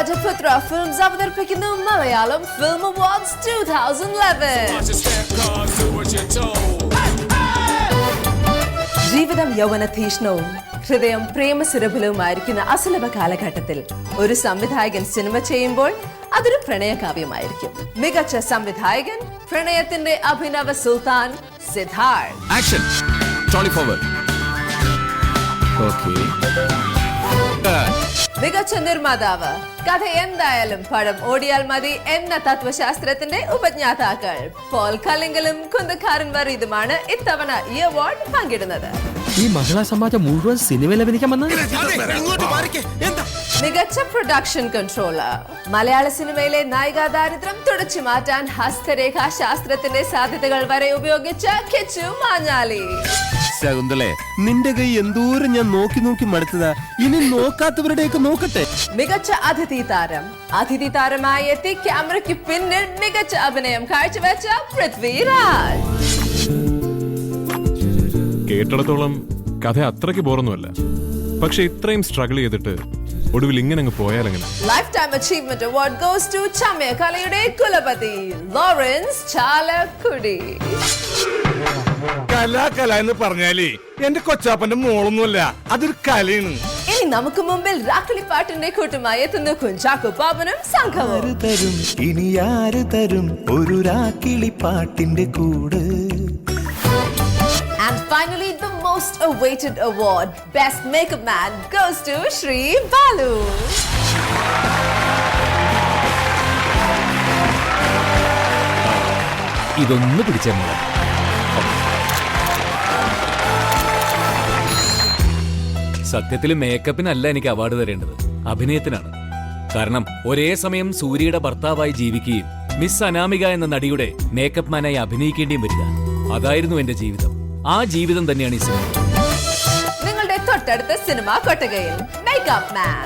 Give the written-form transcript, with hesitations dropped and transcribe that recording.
Rajputra Films അവതരിപ്പിക്കുന്നു Malayalam film awards 2011. ജീവിതം യൗവന തീഷ്ണവും ഹൃദയം പ്രേമസുരഭിലവുമായിരിക്കുന്ന അസുലഭ കാലഘട്ടത്തിൽ ഒരു സംവിധായകൻ സിനിമ ചെയ്യുമ്പോൾ അതൊരു പ്രണയകാവ്യമായിരിക്കും. മികച്ച സംവിധായകൻ, പ്രണയത്തിന്റെ അഭിനവ സുൽത്താൻ Siddharth. Action. Trolley forward. Okay. മികച്ച നിർമ്മാതാവ്, കഥ എന്തായാലും പടം ഓടിയാൽ മതി എന്ന തത്വശാസ്ത്രത്തിന്റെ ഉപജ്ഞാതാക്കൾ പോൾ കല്ലിങ്കലും കുന്തക്കാരൻ വറീദുമാണ് ഇത്തവണ ഈ അവാർഡ് പങ്കിടുന്നത്. ഈ മഹിളാ സമാജം മുഴുവൻ സിനിമയിൽ അഭിനയിക്കാൻ വന്നത്. മികച്ച പ്രൊഡക്ഷൻ കൺട്രോളർ, മലയാള സിനിമയിലെ നായികാ ദാരിദ്ര്യം തുടച്ചു മാറ്റാൻ ഹസ്തരേഖാ ശാസ്ത്രത്തിന്റെ സാധ്യതകൾ വരെ ഉപയോഗിച്ച കിച്ചു മാഞ്ഞാലി. ശകുന്തളെ, നിന്റെ കൈ എന്തോരം ഞാൻ നോക്കി നോക്കി മടുത്തതാ, ഇനി നോക്കാത്തവരുടെയൊക്കെ നോക്കട്ടെ. മികച്ച അതിഥി താരം, അതിഥി താരമായി എത്തി ക്യാമറയ്ക്ക് പിന്നിൽ മികച്ച അഭിനയം കാഴ്ചവെച്ച പൃഥ്വിരാജ്. കേട്ടിടത്തോളം കഥ അത്രയ്ക്ക് ബോറൊന്നുമല്ല, പക്ഷെ ഇത്രയും സ്ട്രഗിൾ ചെയ്തിട്ട് ഒടുവിൽ ഇങ്ങനെ അങ്ങ് പോയാലെങ്ങനെ? Life time achievement award goes to ചമ്യ കലയുടെ കുലപതി ലോറൻസ് ചാലക്കുടി. കല എന്ന് പറഞ്ഞാലേ എന്റെ കൊച്ചാപ്പന്റെ മോളൊന്നുമല്ല, അതൊരു കലയാണ്. ഇനി നമുക്ക് മുമ്പിൽ രാക്കിളിപ്പാട്ടിന്റെ കൂട്ടുമായി എത്തുന്ന കുഞ്ചാക്കോ പാപ്പനും സംഘവും. ഇനി ആര് തരും ഒരു രാക്കിളിപ്പാട്ടിന്റെ കൂട്. And finally, the most awaited award, Best Makeup Man, goes to Shri Balu. ഇതൊന്ന് പിടിച്ചേർന്നത്. സത്യത്തിൽ മേക്കപ്പിനല്ല എനിക്ക് അവാർഡ് തരേണ്ടത്, അഭിനയത്തിനാണ്. കാരണം ഒരേ സമയം സൂര്യയുടെ ഭർത്താവായി ജീവിക്കുകയും മിസ് അനാമിക എന്ന നടിയുടെ മേക്കപ്പ് മാനായി അഭിനയിക്കേണ്ടിയും വരിക. അതായിരുന്നു എന്റെ ജീവിതം. ആ ജീവിതം തന്നെയാണ് ഈ സിനിമ. നിങ്ങളുടെ തൊട്ടടുത്ത സിനിമ കൊട്ടകയിൽ മേക്കപ്പ് മാൻ.